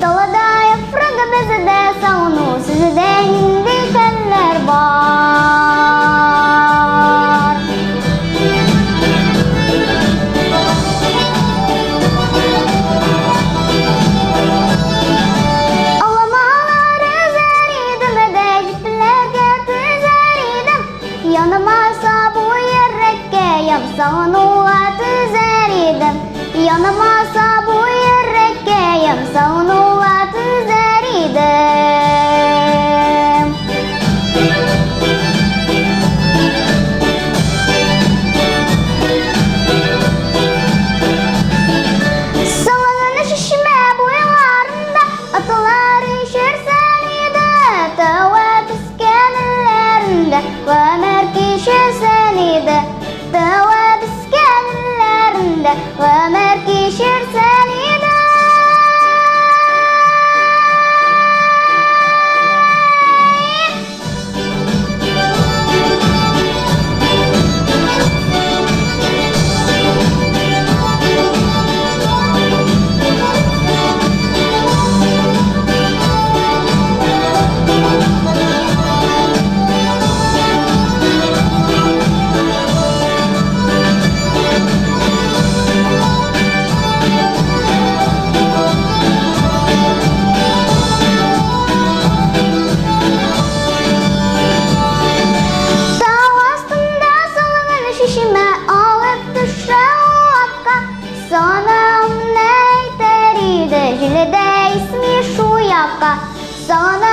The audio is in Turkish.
Dalada yaprağı bezede savunu sizde indikenler var. Alamalar üzer idim edeceklerge tüzer idim. Yanımasa bu yürekke savunula tüzer idim. Yanımasa bu yürekke savunula tüzer idim. Salağını şişme boylarında atalar işirsen idi. Tava piskenlerinde ve merkişirsen idi. Tava piskenlerinde ve merkişirsen idi. Şişime alıp düşe uakka. Sana ne teride jilede ismi şu yaka. Sana